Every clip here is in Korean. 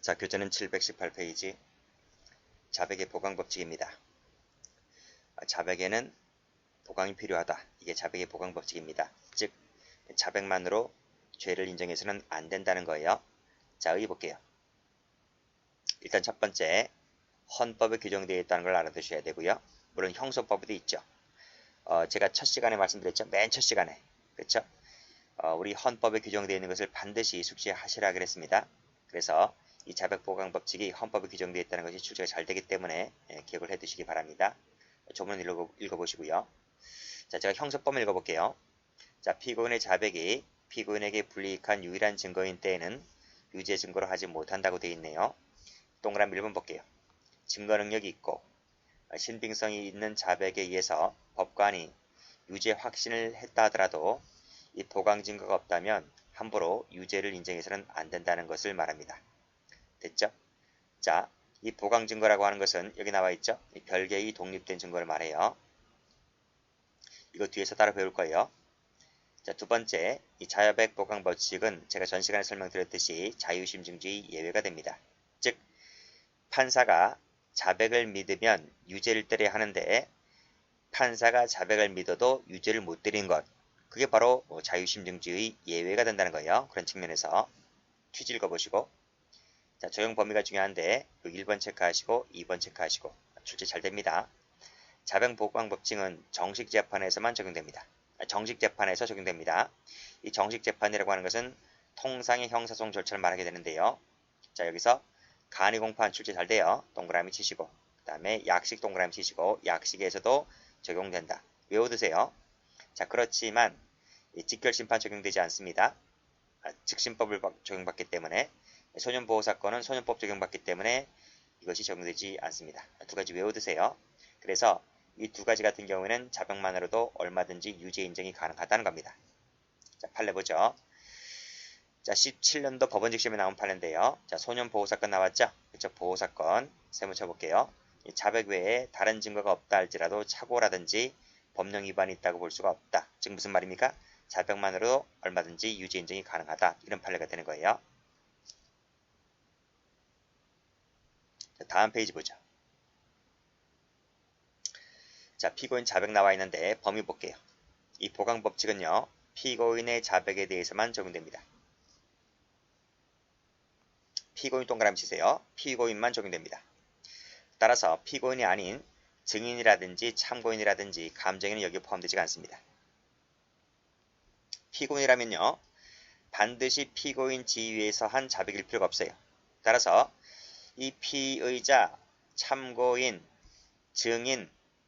자, 교재는 718페이지 자백의 보강 법칙입니다. 자백에는 보강이 필요하다. 이게 자백의 보강 법칙입니다. 즉, 자백만으로 죄를 인정해서는 안 된다는 거예요. 자, 여기 볼게요. 일단 첫 번째, 헌법에 규정되어 있다는 걸 알아두셔야 되고요. 물론 형소법에도 있죠. 제가 첫 시간에 말씀드렸죠. 맨 첫 시간에. 그렇죠? 우리 헌법에 규정되어 있는 것을 반드시 숙지하시라 그랬습니다. 그래서 이 자백 보강 법칙이 헌법에 규정되어 있다는 것이 출제가 잘 되기 때문에 기억을 해 두시기 바랍니다. 조문 읽어보시고요. 자, 제가 형소법 읽어볼게요. 자, 피고인의 자백이 피고인에게 불이익한 유일한 증거인 때에는 유죄 증거로 하지 못한다고 되어 있네요. 동그라미 1번 볼게요. 증거 능력이 있고 신빙성이 있는 자백에 의해서 법관이 유죄 확신을 했다 하더라도 이 보강 증거가 없다면 함부로 유죄를 인정해서는 안 된다는 것을 말합니다. 됐죠? 자, 이 보강 증거라고 하는 것은 여기 나와 있죠? 별개의 독립된 증거를 말해요. 이거 뒤에서 따로 배울 거예요. 자, 두 번째, 이 자백 보강 법칙은 제가 전 시간에 설명드렸듯이 자유심증주의 예외가 됩니다. 즉, 판사가 자백을 믿으면 유죄를 때려야 하는데 판사가 자백을 믿어도 유죄를 못 때리는 것, 그게 바로 자유심증주의 예외가 된다는 거예요. 그런 측면에서 취지 읽어보시고, 자, 적용 범위가 중요한데 1번 체크하시고 2번 체크하시고 출제 잘 됩니다. 자백 보강 법칙은 정식 재판에서만 적용됩니다. 정식 재판에서 적용됩니다. 이 정식 재판이라고 하는 것은 통상의 형사소송 절차를 말하게 되는데요. 자, 여기서 간이 공판 출제 잘 돼요. 동그라미 치시고, 그 다음에 약식 동그라미 치시고, 약식에서도 적용된다. 외워두세요. 자, 그렇지만 직결심판 적용되지 않습니다. 즉심법을 적용받기 때문에, 소년보호사건은 소년법 적용받기 때문에 이것이 적용되지 않습니다. 두 가지 외워두세요. 그래서 이 두 가지 같은 경우에는 자백만으로도 얼마든지 유죄 인정이 가능하다는 겁니다. 자, 판례 보죠. 자, 17년도 법원직 시험에 나온 판례인데요. 자, 소년보호사건 나왔죠? 그쵸? 보호사건 세모 쳐볼게요. 자백 외에 다른 증거가 없다 할지라도 착오라든지 법령 위반이 있다고 볼 수가 없다. 즉 무슨 말입니까? 자백만으로 얼마든지 유죄 인정이 가능하다. 이런 판례가 되는 거예요. 자, 다음 페이지 보죠. 자, 피고인 자백 나와 있는데 범위 볼게요. 이 보강 법칙은요, 피고인의 자백에 대해서만 적용됩니다. 피고인 동그라미 치세요. 피고인만 적용됩니다. 따라서 피고인이 아닌 증인이라든지 참고인이라든지 감정인은 여기에 포함되지 않습니다. 피고인이라면요, 반드시 피고인 지위에서 한 자백일 필요가 없어요. 따라서 이 피의자, 참고인,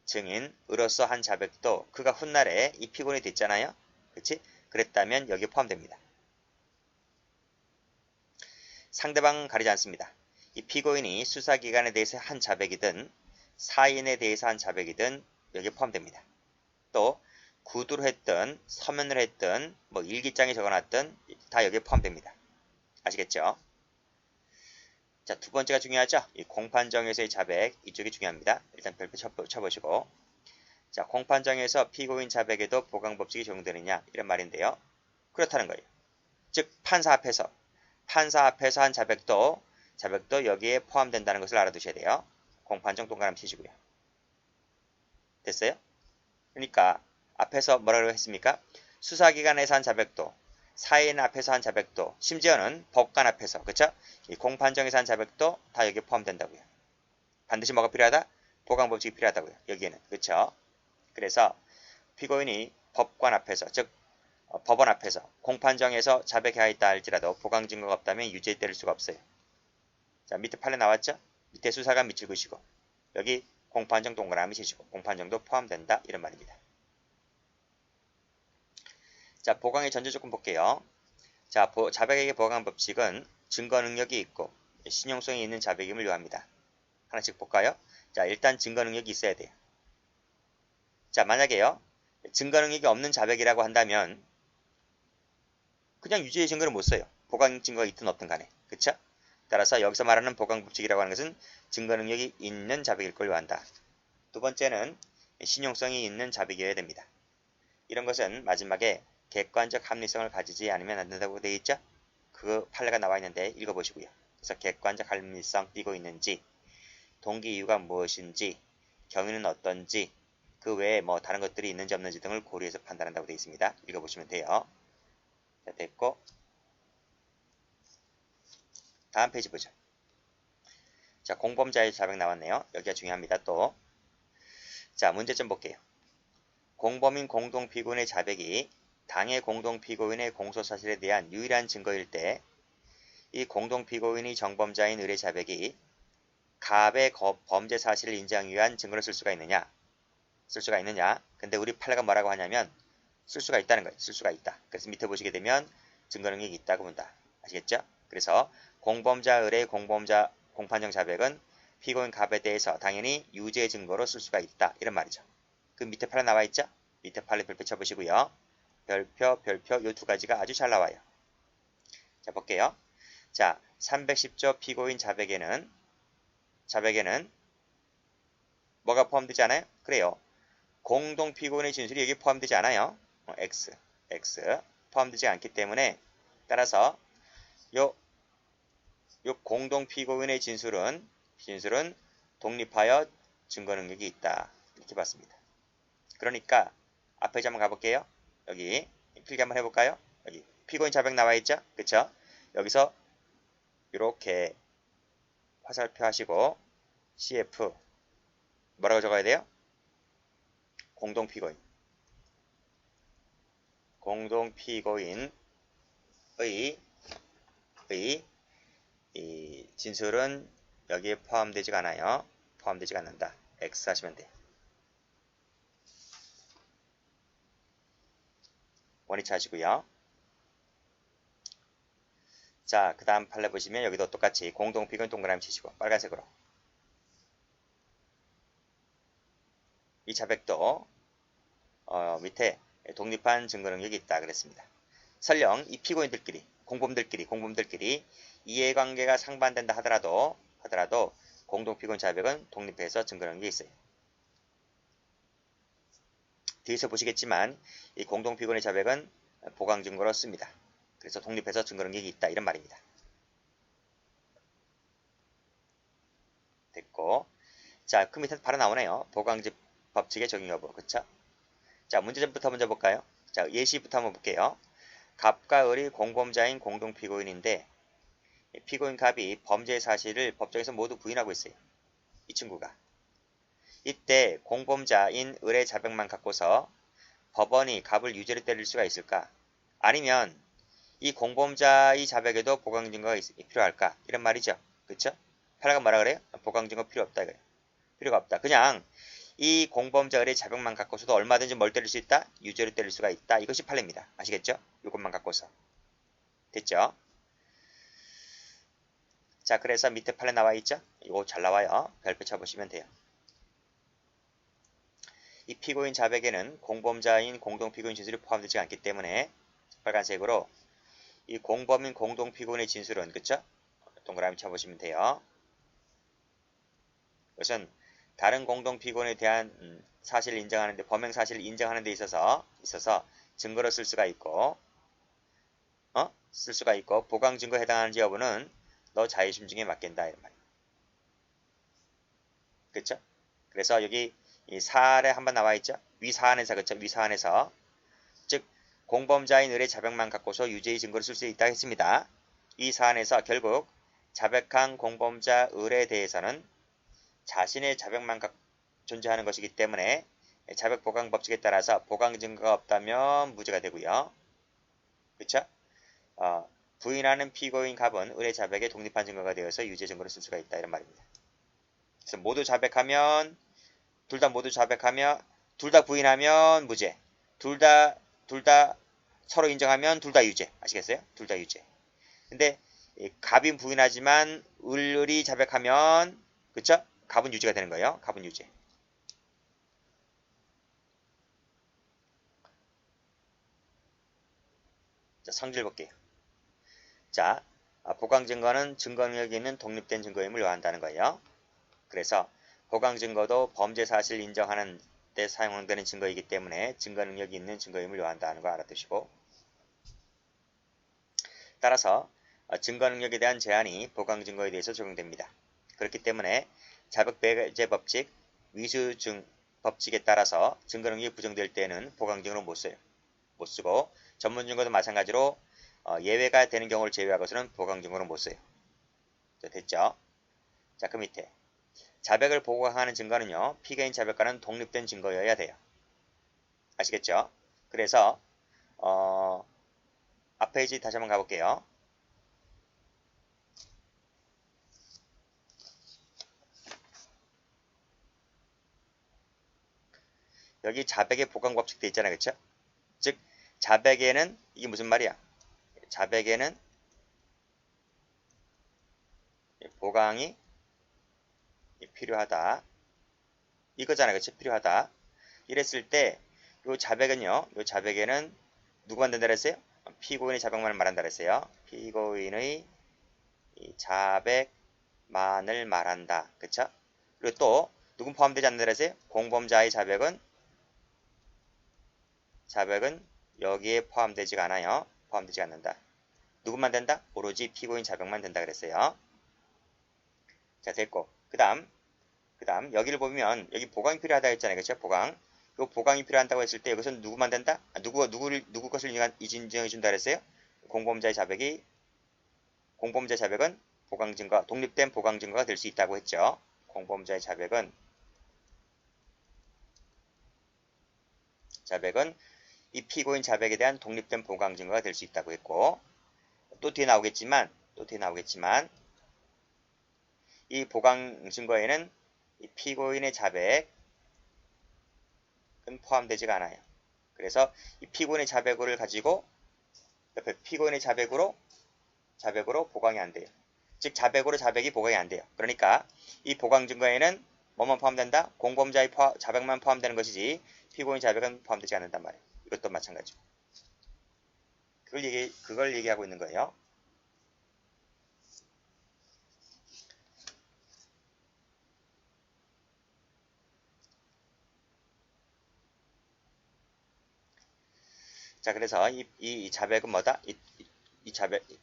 증인으로서 한 자백도 그가 훗날에 이 피고인이 됐잖아요. 그렇지? 그랬다면 여기에 포함됩니다. 상대방은 가리지 않습니다. 이 피고인이 수사기관에 대해서 한 자백이든 사인에 대해서 한 자백이든 여기에 포함됩니다. 또 구두로 했든 서면으로 했든 뭐 일기장에 적어놨든 다 여기에 포함됩니다. 아시겠죠? 자, 두 번째가 중요하죠. 이 공판정에서의 자백, 이쪽이 중요합니다. 일단 별표 쳐보시고, 자, 공판정에서 피고인 자백에도 보강법칙이 적용되느냐 이런 말인데요. 그렇다는 거예요. 즉 판사 앞에서 한 자백도 여기에 포함된다는 것을 알아두셔야 돼요. 공판정 동그라미 치시고요. 됐어요? 그러니까 앞에서 뭐라고 했습니까? 수사기관에서 한 자백도, 사인 앞에서 한 자백도, 심지어는 법관 앞에서, 그쵸? 이 공판정에서 한 자백도 다 여기에 포함된다고요. 반드시 뭐가 필요하다? 보강법칙이 필요하다고요. 여기에는. 그쵸? 그래서 피고인이 법관 앞에서, 즉 법원 앞에서 공판정에서 자백해야 할지라도 보강 증거가 없다면 유죄 때릴 수가 없어요. 자, 밑에 판례 나왔죠? 밑에 수사관 밑줄 그시고 여기 공판정 동그라미 치시고 공판정도 포함된다 이런 말입니다. 자, 보강의 전제 조건 볼게요. 자, 자백에게 보강 법칙은 증거 능력이 있고 신용성이 있는 자백임을 요합니다. 하나씩 볼까요? 자, 일단 증거 능력이 있어야 돼요. 자, 만약에요, 증거 능력이 없는 자백이라고 한다면 그냥 유죄의 증거를 못 써요. 보강 증거가 있든 없든 간에. 그쵸? 따라서 여기서 말하는 보강 법칙이라고 하는 것은 증거 능력이 있는 자백일 걸 요한다. 두 번째는 신용성이 있는 자백이어야 됩니다. 이런 것은 마지막에 객관적 합리성을 가지지 않으면 안 된다고 되어 있죠? 그 판례가 나와 있는데 읽어보시고요. 그래서 객관적 합리성 띄고 있는지, 동기 이유가 무엇인지, 경위는 어떤지, 그 외에 뭐 다른 것들이 있는지 없는지 등을 고려해서 판단한다고 되어 있습니다. 읽어보시면 돼요. 자, 됐고 다음 페이지 보죠. 자, 공범자의 자백 나왔네요. 여기가 중요합니다. 또 자, 문제점 볼게요. 공범인 공동피고인의 자백이 당해 공동피고인의 공소사실에 대한 유일한 증거일 때 이 공동피고인이 정범자인 을의 자백이 갑의 범죄 사실을 인정하기 위한 증거를 쓸 수가 있느냐? 쓸 수가 있느냐? 근데 우리 판례가 뭐라고 하냐면 쓸 수가 있다는 거예요. 쓸 수가 있다. 그래서 밑에 보시게 되면 증거 능력이 있다고 본다. 아시겠죠? 그래서 공범자 을의 공판정 자백은 피고인 갑에 대해서 당연히 유죄 증거로 쓸 수가 있다. 이런 말이죠. 그 밑에 판례 나와 있죠? 밑에 판례 별표 쳐보시고요. 별표, 요 두 가지가 아주 잘 나와요. 자, 볼게요. 자, 310조 피고인 자백에는 뭐가 포함되지 않아요? 그래요. 공동 피고인의 진술이 여기 포함되지 않아요. X 포함되지 않기 때문에 따라서 요 공동 피고인의 진술은 독립하여 증거 능력이 있다. 이렇게 봤습니다. 그러니까 앞에 한번 가볼게요. 여기 필기 한번 해볼까요? 여기 피고인 자백 나와 있죠? 그쵸? 여기서 이렇게 화살표 하시고 CF 뭐라고 적어야 돼요? 공동피고인의 이 진술은 여기에 포함되지가 않아요. 포함되지가 않는다. X 하시면 돼요. 원위치 하시고요. 자, 그 다음 판례 보시면 여기도 똑같이 공동피고인 동그라미 치시고 빨간색으로 이 자백도 밑에 독립한 증거 능력이 있다 그랬습니다. 설령 이 피고인들끼리 공범들끼리 이해관계가 상반된다 하더라도 공동피고인 자백은 독립해서 증거 능력이 있어요. 뒤에서 보시겠지만 이 공동피고인의 자백은 보강 증거로 씁니다. 그래서 독립해서 증거 능력이 있다 이런 말입니다. 됐고, 자, 그 밑에 바로 나오네요. 보강지 법칙의 적용 여부, 그쵸? 자, 문제점부터 먼저 볼까요? 자, 예시부터 한번 볼게요. 갑과 을이 공범자인 공동피고인인데 피고인 갑이 범죄 사실을 법정에서 모두 부인하고 있어요. 이 친구가. 이때 공범자인 을의 자백만 갖고서 법원이 갑을 유죄로 때릴 수가 있을까? 아니면 이 공범자의 자백에도 보강 증거가 필요할까? 이런 말이죠. 그쵸? 판례가 뭐라 그래요? 보강 증거 필요 없다 이거예요. 필요가 없다. 그냥 이 공범자 을의 자백만 갖고서도 얼마든지 뭘 때릴 수 있다? 유죄로 때릴 수가 있다. 이것이 판례입니다. 아시겠죠? 이것만 갖고서. 됐죠? 자, 그래서 밑에 판례 나와 있죠? 이거 잘 나와요. 별표 쳐보시면 돼요. 이 피고인 자백에는 공범자인 공동피고인 진술이 포함되지 않기 때문에 빨간색으로 이 공범인 공동피고인의 진술은 그쵸? 동그라미 쳐보시면 돼요. 그것은 다른 공동피고인에 대한 사실을 인정하는데 범행 사실을 인정하는 데 있어서 증거로 쓸 수가 있고 보강 증거에 해당하는지 여부는 너 자의심 중에 맡긴다 이런 말이에요. 그쵸? 그래서 여기 이 사안에 한번 나와 있죠? 위사안에서 그쵸? 위사안에서 즉 공범자인 을의 자백만 갖고서 유죄의 증거를 쓸 수 있다 했습니다. 이 사안에서 결국 자백한 공범자 을에 대해서는 자신의 자백만 존재하는 것이기 때문에 자백 보강 법칙에 따라서 보강 증거가 없다면 무죄가 되고요. 그쵸? 부인하는 피고인 갑은 을의 자백에 독립한 증거가 되어서 유죄 증거를 쓸 수가 있다 이런 말입니다. 그래서 둘 다 부인하면 무죄. 둘 다 서로 인정하면 둘 다 유죄. 아시겠어요? 둘 다 유죄. 근데 갑이 부인하지만 을이 자백하면 그쵸? 갑은 유죄가 되는 거예요. 갑은 유죄. 자, 성질 볼게요. 자, 보강 증거는 증거 능력이 있는 독립된 증거임을 요한다는 거예요. 그래서 보강 증거도 범죄 사실을 인정하는 때 사용되는 증거이기 때문에 증거 능력이 있는 증거임을 요한다는 거 알아두시고 따라서 증거 능력에 대한 제한이 보강 증거에 대해서 적용됩니다. 그렇기 때문에 자백 배제 법칙, 위수증 법칙에 따라서 증거 능력이 부정될 때는 보강 증거로 못 쓰고 전문 증거도 마찬가지로 예외가 되는 경우를 제외하고서는 보강 증거로 못 써요. 자, 됐죠? 자, 그 밑에 자백을 보강하는 증거는요, 피고인 자백과는 독립된 증거여야 돼요. 아시겠죠? 그래서 앞 페이지 다시 한번 가볼게요. 여기 자백의 보강 법칙 돼 있잖아요. 그쵸? 즉 자백에는 이게 무슨 말이야? 자백에는 보강이 필요하다. 이거잖아요. 그쵸? 필요하다. 이랬을 때 요 자백은요. 요 자백에는 누구만 된다 그랬어요? 피고인의 자백만을 말한다 그랬어요. 피고인의 자백만을 말한다. 그쵸? 그리고 또 누군 포함되지 않는다 그랬어요? 공범자의 자백은 여기에 포함되지가 않아요. 포함되지 않는다. 누구만 된다? 오로지 피고인 자백만 된다 그랬어요. 자, 됐고. 그 다음 여기를 보면 여기 보강이 필요하다 했잖아요. 그렇죠? 보강. 요 보강이 필요하다고 했을 때 여기서는 누구만 된다? 누구 것을 인정해 준다 그랬어요? 공범자 자백은 보강 증거, 독립된 보강 증거가 될 수 있다고 했죠. 공범자의 자백은 이 피고인 자백에 대한 독립된 보강 증거가 될 수 있다고 했고, 또 뒤에 나오겠지만 이 보강 증거에는 이 피고인의 자백은 포함되지가 않아요. 그래서 이 피고인의 자백을 가지고 옆에 피고인의 자백으로 보강이 안 돼요. 즉 자백으로 자백이 보강이 안 돼요. 그러니까 이 보강 증거에는 뭐만 포함된다? 공범자의 자백만 포함되는 것이지 피고인 자백은 포함되지 않는단 말이에요. 이것도 마찬가지고. 그걸 얘기하고 있는 거예요. 자, 그래서 이 자백은 뭐다?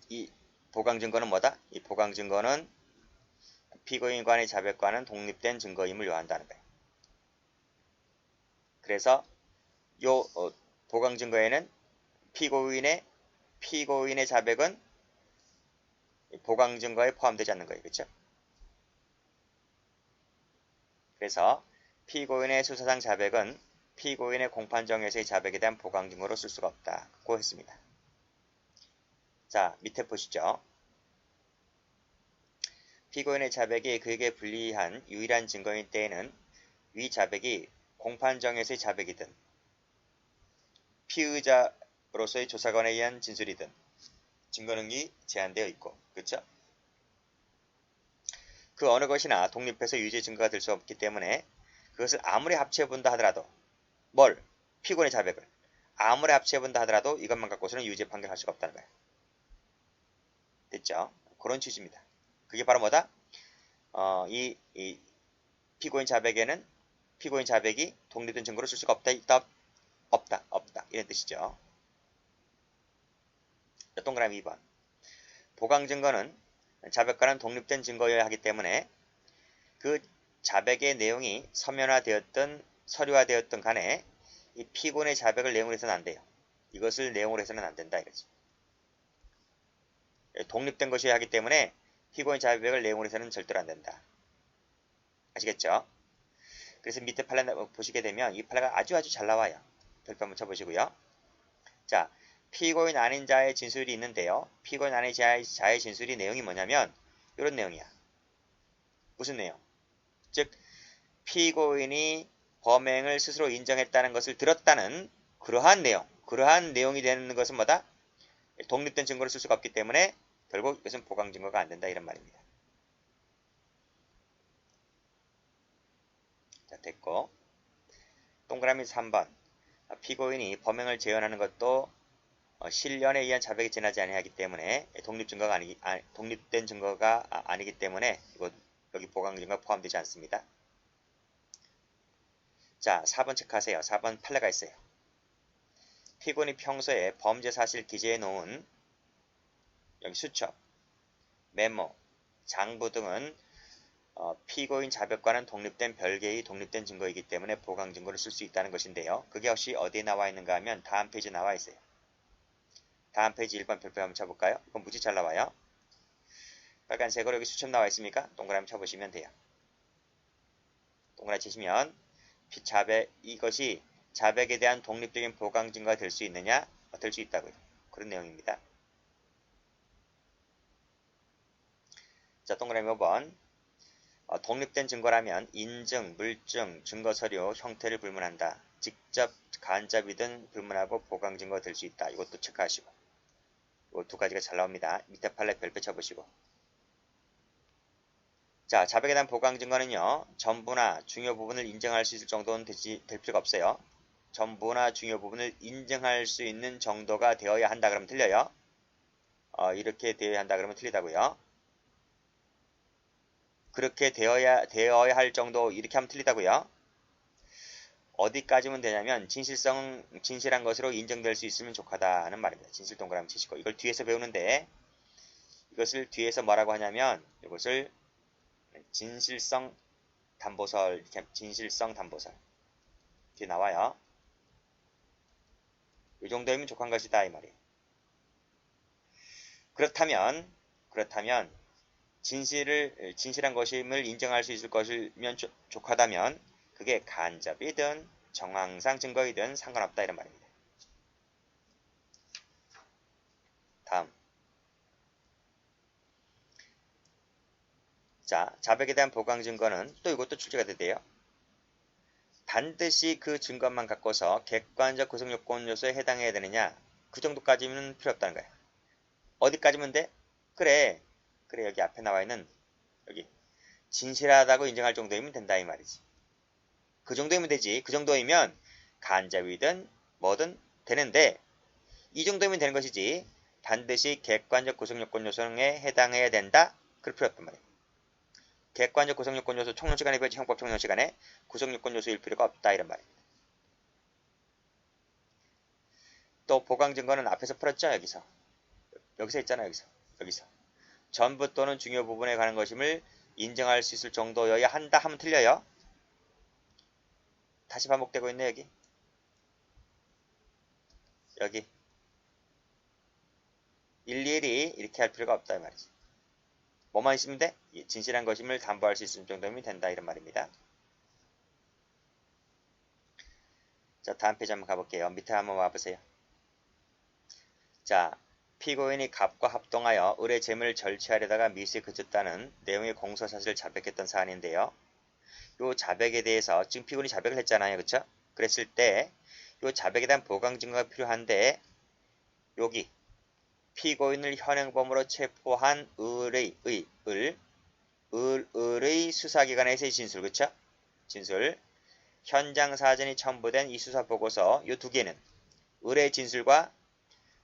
이 보강 증거는 뭐다? 이 보강 증거는 피고인 간의 자백과는 독립된 증거임을 요한다는 거예요. 그래서 요 보강 증거에는 피고인의 자백은 보강 증거에 포함되지 않는 거예요. 그렇죠? 그래서 피고인의 수사상 자백은 피고인의 공판정에서의 자백에 대한 보강 증거로 쓸 수가 없다고 했습니다. 자, 밑에 보시죠. 피고인의 자백이 그에게 불리한 유일한 증거인 때에는 위 자백이 공판정에서의 자백이든 피의자로서의 조사관에 의한 진술이든 증거능력이 제한되어 있고, 그렇죠? 그 어느 것이나 독립해서 유죄 증거가 될 수 없기 때문에 그것을 아무리 합치해본다 하더라도 피고인의 자백을 아무리 합치해본다 하더라도 이것만 갖고서는 유죄 판결할 수가 없다는 거예요. 됐죠? 그런 취지입니다. 그게 바로 뭐다? 이 피고인 자백이 독립된 증거로 쓸 수가 없다. 이런 뜻이죠. 동그라미 2번. 보강 증거는 자백과는 독립된 증거여야 하기 때문에 그 자백의 내용이 서면화되었든 서류화되었든 간에 이 피고인의 자백을 내용으로 해서는 안 돼요. 이것을 내용으로 해서는 안 된다 이거지. 독립된 것이어야 하기 때문에 피고인 자백을 내용으로 해서는 절대로 안 된다. 아시겠죠? 그래서 밑에 판례 보시게 되면 이 판례가 아주 잘 나와요. 별표 한번 쳐보시고요. 자, 피고인 아닌 자의 진술이 있는데요. 피고인 아닌 자의 진술이 내용이 뭐냐면 이런 내용이야. 무슨 내용? 즉 피고인이 범행을 스스로 인정했다는 것을 들었다는 그러한 내용이 되는 것은 뭐다? 독립된 증거를 쓸 수가 없기 때문에 결국 이것은 보강 증거가 안 된다 이런 말입니다. 자, 됐고 동그라미 3번 피고인이 범행을 재현하는 것도 실련에 의한 자백이 지나지 아니하기 때문에 독립된 증거가 아니기 때문에 여기 보강 증거 포함되지 않습니다. 자, 4번 체크하세요. 4번 판례가 있어요. 피고인이 평소에 범죄 사실 기재해 놓은 여기 수첩 메모, 장부 등은 피고인 자백과는 독립된 별개의 독립된 증거이기 때문에 보강 증거를 쓸 수 있다는 것인데요. 그게 역시 어디에 나와 있는가 하면 다음 페이지에 나와 있어요. 다음 페이지 1번 별표 한번 쳐볼까요? 이건 무지 잘 나와요. 빨간색으로 여기 수첩 나와 있습니까? 동그라미 쳐보시면 돼요. 동그라미 치시면 이것이 자백에 대한 독립적인 보강 증거가 될 수 있느냐? 될 수 있다고요. 그런 내용입니다. 자, 동그라미 5번. 독립된 증거라면 인증, 물증, 증거서류 형태를 불문한다. 직접 간접이든 불문하고 보강 증거가 될 수 있다. 이것도 체크하시고. 이 두 가지가 잘 나옵니다. 밑에 판례 별표 쳐보시고. 자, 자백에 대한 보강 증거는요. 전부나 중요 부분을 인정할 수 있을 정도는 될 필요가 없어요. 전부나 중요 부분을 인정할 수 있는 정도가 되어야 한다 그러면 틀려요. 이렇게 되어야 한다 그러면 틀리다고요. 그렇게 되어야 할 정도 이렇게 하면 틀리다고요. 어디까지면 되냐면 진실한 것으로 인정될 수 있으면 족하다는 말입니다. 진실 동그라미 치시고 이걸 뒤에서 배우는데 이것을 뒤에서 뭐라고 하냐면 이것을 진실성 담보설 이렇게 진실성 담보설 뒤에 나와요. 이 정도이면 족한 것이다 이 말이에요. 그렇다면 진실한 것임을 인정할 수 있을 것이면 족하다면 그게 간접이든 정황상 증거이든 상관없다 이런 말입니다. 다음. 자, 자백에 대한 보강 증거는 또 이것도 출제가 돼요. 반드시 그 증거만 갖고서 객관적 구성 요건 요소에 해당해야 되느냐? 그 정도까지는 필요 없다는 거예요. 어디까지면 돼? 그래 여기 앞에 나와 있는 여기 진실하다고 인정할 정도이면 된다 이 말이지. 그 정도이면 되지. 그 정도이면 간접이든 뭐든 되는데 이 정도면 되는 것이지 반드시 객관적 구성요건 요소에 해당해야 된다? 그럴 필요 없단 말이에요. 객관적 구성요건 요소 총론시간에 비해서 형법 총론시간에 구성요건 요소일 필요가 없다 이런 말입니다. 또 보강 증거는 앞에서 풀었죠. 여기서 있잖아. 여기서 전부 또는 중요 부분에 관한 것임을 인정할 수 있을 정도여야 한다 하면 틀려요. 다시 반복되고 있네 여기 일일이 이렇게 할 필요가 없다 이 말이지. 뭐만 있으면 돼? 진실한 것임을 담보할 수 있을 정도면 된다 이런 말입니다. 자, 다음 페이지 한번 가볼게요. 밑에 한번 와보세요. 자, 피고인이 갑과 합동하여 을의 재물을 절취하려다가 미수에 그쳤다는 내용의 공소사실을 자백했던 사안인데요. 요 자백에 대해서 지금 피고인이 자백을 했잖아요. 그쵸? 그랬을 때 요 자백에 대한 보강 증거가 필요한데 여기 피고인을 현행범으로 체포한 을의 수사기관에서의 진술, 그쵸? 진술. 현장 사진이 첨부된 이 수사보고서 요 두 개는 을의 진술과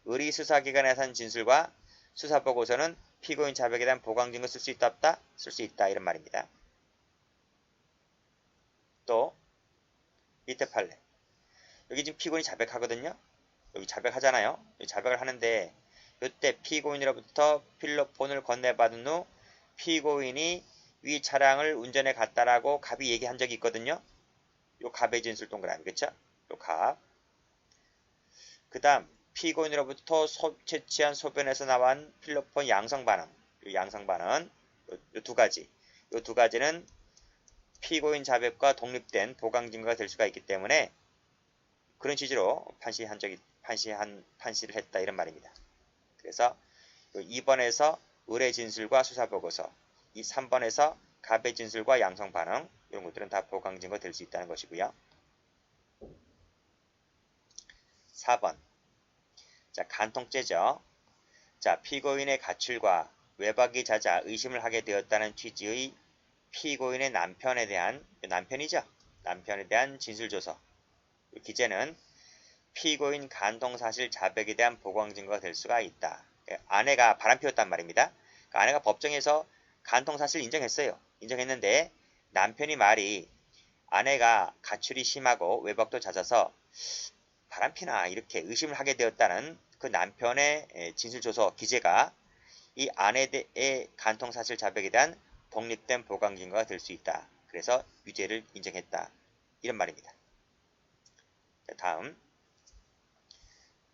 을의 수사기관에서 한 진술과 수사보고서는 피고인 자백에 대한 보강 증거 쓸 수 있다 없다? 쓸 수 있다 이런 말입니다. 또 밑에 판례. 여기 지금 피고인이 자백하거든요. 여기 자백하잖아요. 여기 자백을 하는데 이때 피고인으로부터 필로폰을 건네받은 후 피고인이 위 차량을 운전해 갔다라고 갑이 얘기한 적이 있거든요. 요 갑의 진술 동그라미 그쵸? 요 갑. 그 다음 피고인으로부터 채취한 소변에서 나온 필로폰 양성반응. 요 양성반응 요 두 가지. 요 두 가지는 피고인 자백과 독립된 보강 증거가 될 수가 있기 때문에 그런 취지로 판시를 했다 이런 말입니다. 그래서 2번에서 을의 진술과 수사보고서, 이 3번에서 갑의 진술과 양성반응 이런 것들은 다 보강 증거 될 수 있다는 것이고요. 4번. 자, 간통죄죠. 자, 피고인의 가출과 외박이 잦아 의심을 하게 되었다는 취지의 피고인의 남편에 대한 진술조서. 기재는 피고인 간통사실 자백에 대한 보강 증거가 될 수가 있다. 아내가 바람피웠단 말입니다. 그러니까 아내가 법정에서 간통사실 인정했어요. 인정했는데 남편이 말이 아내가 가출이 심하고 외박도 잦아서 바람피나 이렇게 의심을 하게 되었다는 그 남편의 진술조서 기재가 이 안에 대해 간통 사실 자백에 대한 독립된 보강 증거가 될 수 있다. 그래서 유죄를 인정했다. 이런 말입니다. 자, 다음.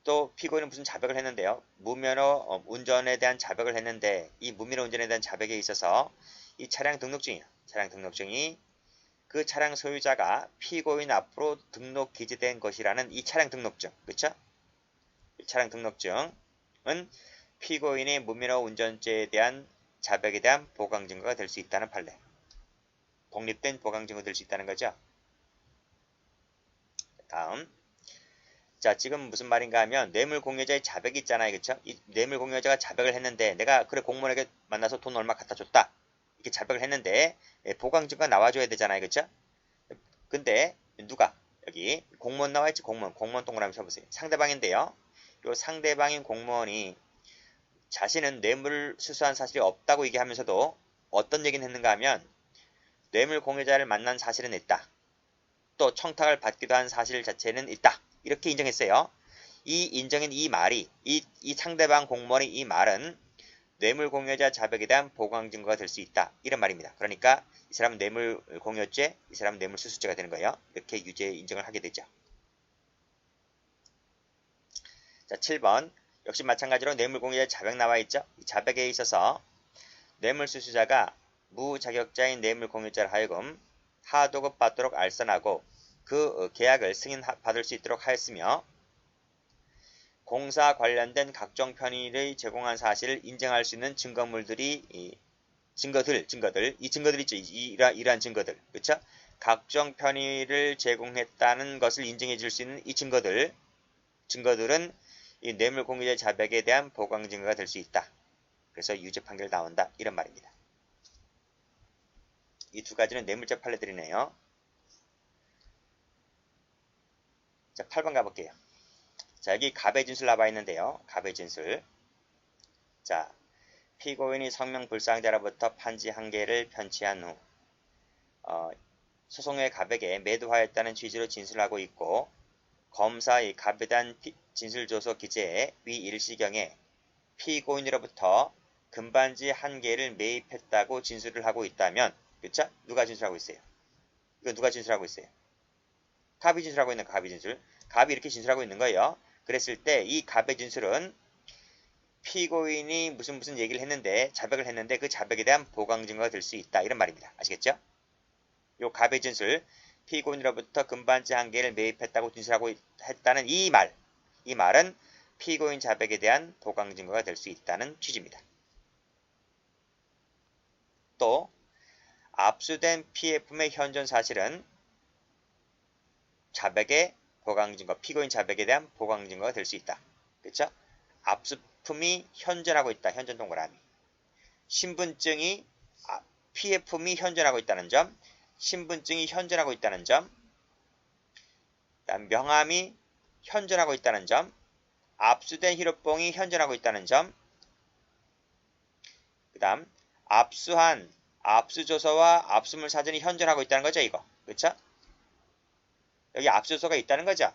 또 피고인은 무슨 자백을 했는데요. 무면허 운전에 대한 자백을 했는데 이 무면허 운전에 대한 자백에 있어서 이 차량 등록증이요. 차량 등록증이 그 차량 소유자가 피고인 앞으로 등록 기재된 것이라는 이 차량 등록증. 그렇죠? 이 차량 등록증은 피고인의 무면허 운전죄에 대한 자백에 대한 보강 증거가 될 수 있다는 판례. 독립된 보강 증거가 될 수 있다는 거죠. 다음. 자, 지금 무슨 말인가 하면 뇌물 공여자의 자백이 있잖아요. 그쵸? 이 뇌물 공여자가 자백을 했는데 내가 그래 공무원에게 만나서 돈 얼마 갖다 줬다. 이렇게 자백을 했는데 보강증거가 나와줘야 되잖아요. 그쵸? 근데 누가? 여기 공무원 나와있지. 공무원 동그라미 쳐보세요. 상대방인데요. 요 상대방인 공무원이 자신은 뇌물을 수수한 사실이 없다고 얘기하면서도 어떤 얘기는 했는가 하면 뇌물 공여자를 만난 사실은 있다. 또 청탁을 받기도 한 사실 자체는 있다. 이렇게 인정했어요. 이 인정인 이 말이 이 상대방 공무원의 이 말은 뇌물 공여자 자백에 대한 보강 증거가 될 수 있다. 이런 말입니다. 그러니까 이 사람은 뇌물 공여죄, 이 사람은 뇌물 수수죄가 되는 거예요. 이렇게 유죄 인정을 하게 되죠. 자, 7번. 역시 마찬가지로 뇌물 공여자 자백 나와 있죠. 이 자백에 있어서 뇌물 수수자가 무자격자인 뇌물 공여자를 하여금 하도급 받도록 알선하고 그 계약을 승인받을 수 있도록 하였으며 공사 관련된 각종 편의를 제공한 사실을 인정할 수 있는 증거물들이 증거들 이 증거들 있죠. 이러한 증거들. 그렇죠? 각종 편의를 제공했다는 것을 인정해 줄 수 있는 이 증거들은 이 뇌물 공여자 자백에 대한 보강 증거가 될 수 있다. 그래서 유죄 판결 나온다. 이런 말입니다. 이 두 가지는 뇌물죄 판례들이네요. 자, 8번 가볼게요. 자, 여기 갑의 진술 나와 있는데요. 갑의 진술. 자, 피고인이 성명불상자로부터 판지 한 개를 편취한 후 소송의 갑에게 매도하였다는 취지로 진술하고 있고 검사의 갑에 대한 진술조서 기재에 위 일시경에 피고인으로부터 금반지 한 개를 매입했다고 진술을 하고 있다면 그쵸? 누가 진술하고 있어요? 이거 누가 진술하고 있어요? 갑이 진술하고 있는 갑이 진술. 갑이 이렇게 진술하고 있는 거예요. 그랬을 때 이 갑의 진술은 피고인이 무슨 얘기를 했는데 자백을 했는데 그 자백에 대한 보강 증거가 될 수 있다. 이런 말입니다. 아시겠죠? 요 갑의 진술 피고인으로부터 금반지 한 개를 매입했다고 진술하고 했다는 이 말은 피고인 자백에 대한 보강 증거가 될 수 있다는 취지입니다. 또 압수된 피해품의 현존 사실은 자백의 보강 증거, 피고인 자백에 대한 보강 증거가 될 수 있다. 그렇죠? 압수품이 현존하고 있다. 현존 동그라미. 신분증이 피해품이 현존하고 있다는 점, 신분증이 현존하고 있다는 점, 명함이 현존하고 있다는 점, 압수된 히로뽕이 현존하고 있다는 점, 그 다음 압수한 압수조서와 압수물 사진이 현존하고 있다는 거죠. 이거. 그렇죠? 여기 압수조서가 있다는 거죠.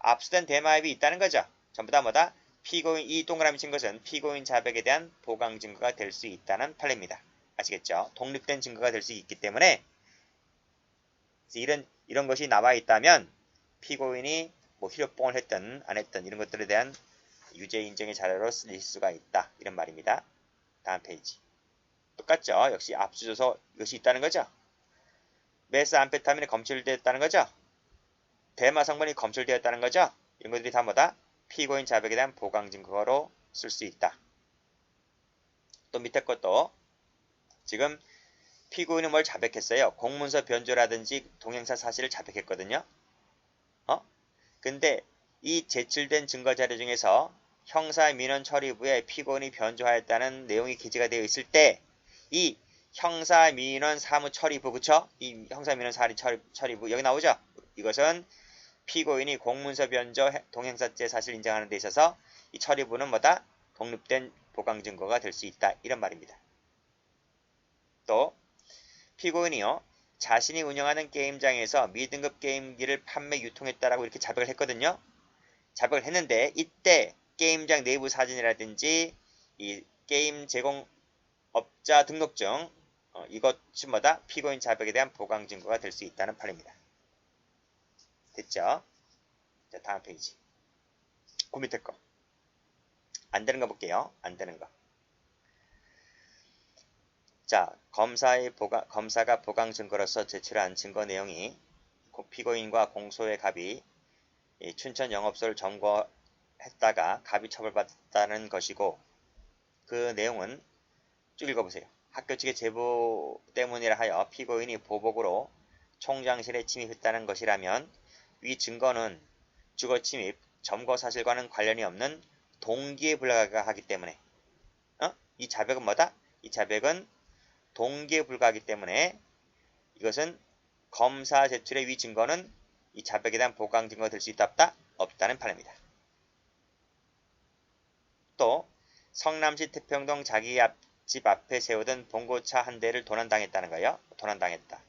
압수된 대마입이 있다는 거죠. 전부 다 뭐다? 피고인, 이 동그라미 친 것은 피고인 자백에 대한 보강 증거가 될 수 있다는 판례입니다. 아시겠죠? 독립된 증거가 될 수 있기 때문에 이런 것이 나와 있다면 피고인이 뭐 히로뽕을 했든 안 했든 이런 것들에 대한 유죄 인정의 자료로 쓰일 수가 있다. 이런 말입니다. 다음 페이지. 똑같죠? 역시 압수조서 이것이 있다는 거죠. 메스암페타민이 검출되었다는 거죠. 대마 성분이 검출되었다는 거죠. 이런 것들이 다 뭐다? 피고인 자백에 대한 보강 증거로 쓸 수 있다. 또 밑에 것도 지금 피고인은 뭘 자백했어요? 공문서 변조라든지 동행사 사실을 자백했거든요. 근데 이 제출된 증거 자료 중에서 형사민원 처리부에 피고인이 변조하였다는 내용이 기재가 되어 있을 때 이 형사민원 사무처리부, 그쵸? 이 형사민원 처리부 여기 나오죠? 이것은 피고인이 공문서 변조 동행사죄 사실 인정하는 데 있어서 이 처리부는 뭐다? 독립된 보강 증거가 될 수 있다. 이런 말입니다. 또 피고인이요. 자신이 운영하는 게임장에서 미등급 게임기를 판매 유통했다라고 이렇게 자백을 했거든요. 자백을 했는데 이때 게임장 내부 사진이라든지 이 게임 제공업자 등록증 이것이 뭐다? 피고인 자백에 대한 보강 증거가 될 수 있다는 판입니다. 됐죠? 자, 다음 페이지. 그 밑에 거. 안 되는 거 볼게요. 안 되는 거. 자, 검사가 보강 증거로서 제출한 증거 내용이 피고인과 공소의 갑이 춘천 영업소를 점거했다가 갑이 처벌받았다는 것이고, 그 내용은 쭉 읽어보세요. 학교 측의 제보 때문이라 하여 피고인이 보복으로 총장실에 침입했다는 것이라면 위 증거는 주거 침입, 점거 사실과는 관련이 없는 동기에 불과하기 때문에 이 자백은 뭐다? 이 자백은 동기에 불과하기 때문에 이것은 검사 제출의 위 증거는 이 자백에 대한 보강 증거가 될 수 있다 없다? 없다는 판입니다. 또 성남시 태평동 자기 집 앞에 세우던 봉고차 한 대를 도난당했다는 거예요. 도난당했다.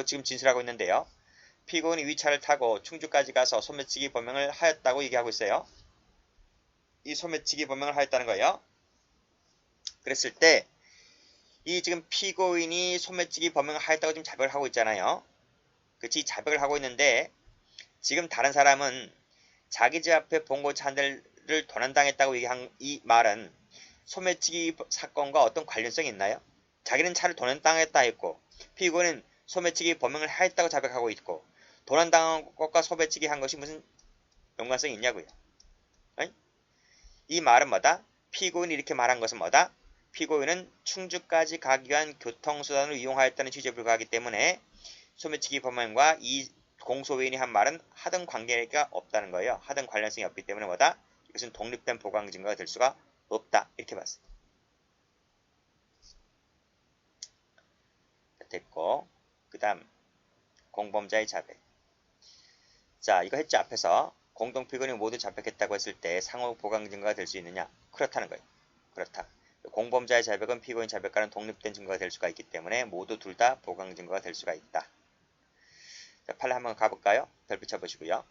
지금 진술하고 있는데요. 피고인이 위차를 타고 충주까지 가서 소매치기 범행을 하였다고 얘기하고 있어요. 이 소매치기 범행을 하였다는 거예요. 그랬을 때 이 지금 피고인이 소매치기 범행을 하였다고 지금 자백을 하고 있잖아요. 그치? 자백을 하고 있는데 지금 다른 사람은 자기 집 앞에 봉고차 한 대를 도난당했다고 얘기한 이 말은 소매치기 사건과 어떤 관련성이 있나요? 자기는 차를 도난당했다 했고 피고인은 소매치기 범행을 하였다고 자백하고 있고 도난당한 것과 소매치기 한 것이 무슨 연관성이 있냐고요. 이 말은 뭐다? 피고인이 이렇게 말한 것은 뭐다? 피고인은 충주까지 가기 위한 교통수단을 이용하였다는 취지에 불과하기 때문에 소매치기 범행과 이 공소회인이 한 말은 하등 관계가 없다는 거예요. 하등 관련성이 없기 때문에 뭐다? 이것은 독립된 보강 증거가 될 수가 없다. 이렇게 봤어요. 됐고, 그 다음 공범자의 자백. 자, 이거 했죠. 앞에서 공동피고인이 모두 자백했다고 했을 때 상호 보강 증거가 될 수 있느냐? 그렇다는 거예요. 그렇다. 공범자의 자백은 피고인 자백과는 독립된 증거가 될 수가 있기 때문에 모두 둘 다 보강 증거가 될 수가 있다. 자, 판례 한번 가볼까요? 별표 쳐보시고요.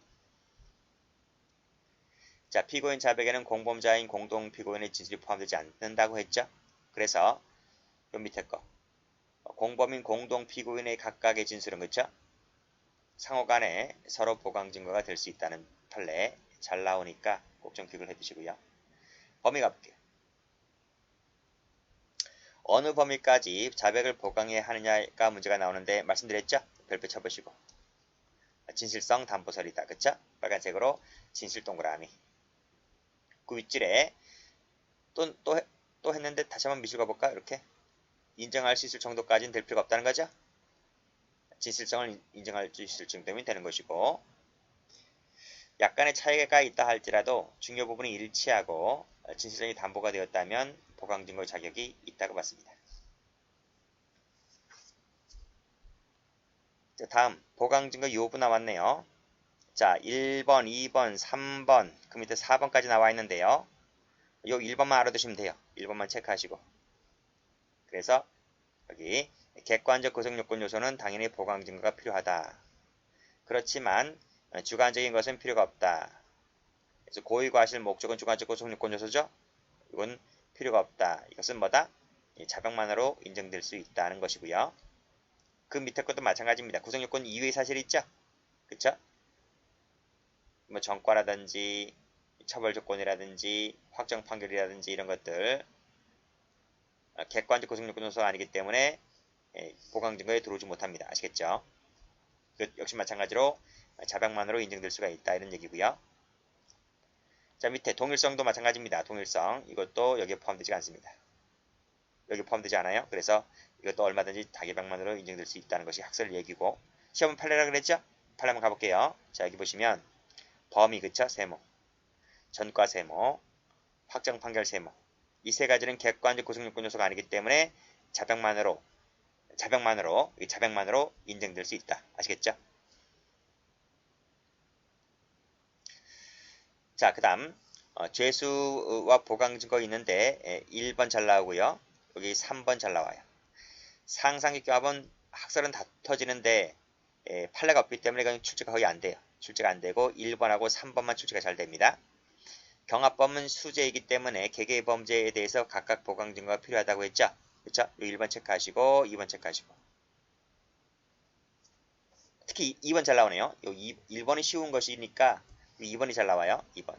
자, 피고인 자백에는 공범자인 공동피고인의 진술이 포함되지 않는다고 했죠. 그래서 요 밑에 거 공범인 공동피고인의 각각의 진술은 그쵸? 상호간에 서로 보강 증거가 될 수 있다는 판례 잘 나오니까 꼭 좀 기억을 해두시고요. 범위 가볼게요. 어느 범위까지 자백을 보강해야 하느냐가 문제가 나오는데 말씀드렸죠? 별표 쳐보시고 진실성 담보설이다. 그쵸? 빨간색으로 진실 동그라미. 그 윗줄에 또 했는데 다시 한번 미술 가볼까? 이렇게 인정할 수 있을 정도까지는 될 필요가 없다는 거죠? 진실성을 인정할 수 있을 정도면 되는 것이고 약간의 차이가 있다 할지라도 중요 부분이 일치하고 진실성이 담보가 되었다면 보강증거 자격이 있다고 봤습니다. 자, 다음 보강증거 요부 나왔네요. 자, 1번, 2번, 3번, 그 밑에 4번까지 나와 있는데요. 요 1번만 알아두시면 돼요. 1번만 체크하시고. 그래서 여기 객관적 구성요건 요소는 당연히 보강증거가 필요하다. 그렇지만 주관적인 것은 필요가 없다. 그래서 고의과실 목적은 주관적 구성요건 요소죠. 이건 필요가 없다. 이것은 뭐다? 자백만으로 인정될 수 있다는 것이고요. 그 밑에 것도 마찬가지입니다. 구성요건 이외의 사실이 있죠? 그쵸? 뭐 전과라든지 처벌조건이라든지 확정 판결이라든지 이런 것들 객관적 구성요건 요소가 아니기 때문에 보강증거에 들어오지 못합니다. 아시겠죠? 역시 마찬가지로 자백만으로 인정될 수가 있다 이런 얘기고요. 자, 밑에 동일성도 마찬가지입니다. 동일성 이것도 여기에 포함되지 않습니다. 여기 포함되지 않아요. 그래서 이것도 얼마든지 자백만으로 인정될 수 있다는 것이 학설 얘기고 시험은 판례라 그랬죠? 판례 한번 가볼게요. 자, 여기 보시면 범위 그쵸? 세모 전과 세모 확정 판결 세모 이 세 가지는 객관적 구성요건 요소가 아니기 때문에 자백만으로 인정될 수 있다. 아시겠죠? 자, 그 다음 죄수와 보강증거 있는데 1번 잘 나오고요. 여기 3번 잘 나와요. 상상기 교합은 학설은 다 터지는데 판례가 없기 때문에 이건 출제가 거의 안 돼요. 출제가 안 되고 1번하고 3번만 출제가 잘 됩니다. 경합범은 수재이기 때문에 개개의 범죄에 대해서 각각 보강 증거가 필요하다고 했죠. 그렇죠? 1번 체크하시고 2번 체크하시고. 특히 2번 잘 나오네요. 1번이 쉬운 것이니까 2번이 잘 나와요. 2번.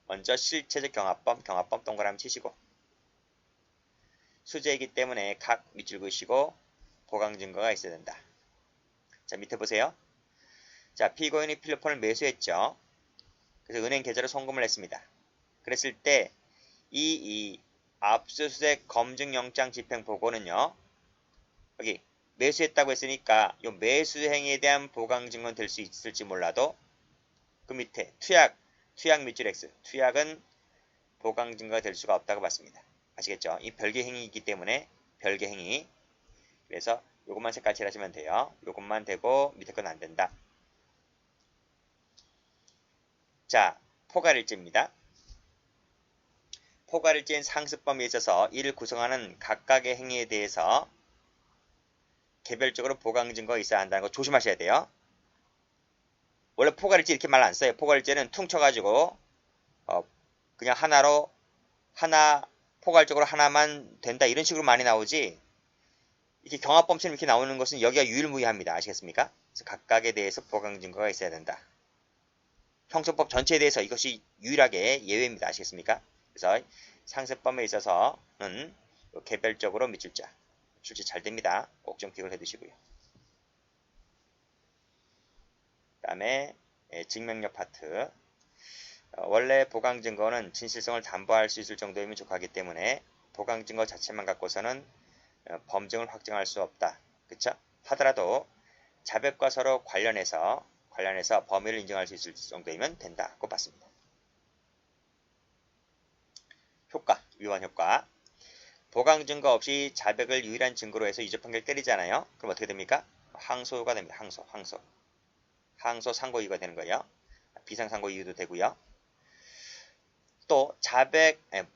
먼저 실체적 경합범 동그라미 치시고. 수재이기 때문에 각 밑줄 그으시고 보강 증거가 있어야 된다. 자, 밑에 보세요. 자, 피고인이 필로폰을 매수했죠. 그래서 은행 계좌로 송금을 했습니다. 그랬을 때 이 압수수색 검증영장 집행 보고는요. 여기 매수했다고 했으니까 이 매수 행위에 대한 보강 증거는 될 수 있을지 몰라도 그 밑에 투약 밑줄 X. 투약은 보강 증거가 될 수가 없다고 봤습니다. 아시겠죠? 이 별개 행위이기 때문에 별개 행위. 그래서 요것만 색깔 칠하시면 돼요. 요것만 되고 밑에 건 안 된다. 자, 포괄일지입니다. 포괄일지인 상습범위에 있어서 이를 구성하는 각각의 행위에 대해서 개별적으로 보강 증거가 있어야 한다는 거 조심하셔야 돼요. 원래 포괄일지 이렇게 말 안 써요. 포괄일지는 퉁쳐가지고 그냥 포괄적으로 하나만 된다 이런 식으로 많이 나오지 이렇게 경합범처럼 이렇게 나오는 것은 여기가 유일무이합니다. 아시겠습니까? 그래서 각각에 대해서 보강 증거가 있어야 된다. 형소법 전체에 대해서 이것이 유일하게 예외입니다. 아시겠습니까? 그래서 상습범에 있어서는 개별적으로 밑줄자 출제 잘 됩니다. 꼭 좀 기억을 해두시고요. 그 다음에 증명력 파트. 원래 보강 증거는 진실성을 담보할 수 있을 정도이면 족하기 때문에 보강 증거 자체만 갖고서는 범증을 확정할 수 없다. 그쵸? 하더라도 자백과 서로 관련해서 범위를 인정할 수 있을 정도이면 된다고 봤습니다. 효과, 위헌 효과. 보강 증거 없이 자백을 유일한 증거로 해서 유죄 판결 때리잖아요. 그럼 어떻게 됩니까? 항소가 됩니다. 항소 상고 이유가 되는 거예요. 비상 상고 이유도 되고요. 또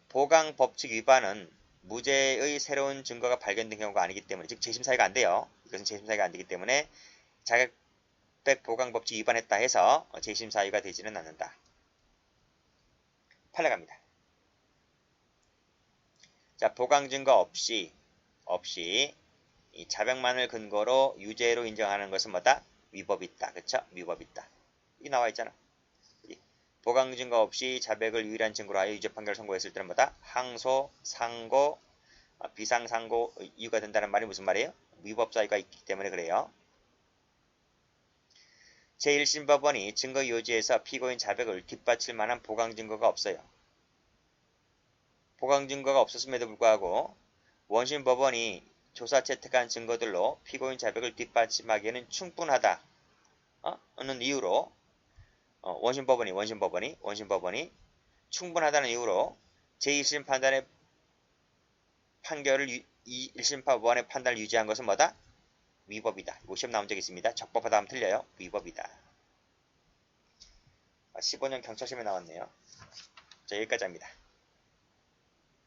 보강 법칙 위반은 무죄의 새로운 증거가 발견된 경우가 아니기 때문에 즉 재심 사유가 안 돼요. 이것은 재심 사유가 안 되기 때문에 자백 보강 법칙 위반했다 해서 재심 사유가 되지는 않는다. 판례 갑니다. 자, 보강 증거 없이 이 자백만을 근거로 유죄로 인정하는 것은 뭐다? 위법이 있다. 그쵸? 위법이 있다. 이게 나와 있잖아. 보강 증거 없이 자백을 유일한 증거로 하여 유죄 판결을 선고했을 때는 뭐다? 항소, 상고, 비상 상고 이유가 된다는 말이 무슨 말이에요? 위법 사유가 있기 때문에 그래요. 제1심 법원이 증거 요지에서 피고인 자백을 뒷받칠 만한 보강 증거가 없어요. 보강 증거가 없었음에도 불구하고 원심 법원이 조사 채택한 증거들로 피고인 자백을 뒷받침하기에는 충분하다. 는 이유로 원심 법원이 충분하다는 이유로 제1심 판단의 판결을 1심 법원의 판단을 유지한 것은 뭐다? 위법이다. 이거 시험 나온 적이 있습니다. 적법하다 하면 틀려요. 위법이다. 15년 경찰시험에 나왔네요. 자, 여기까지 합니다.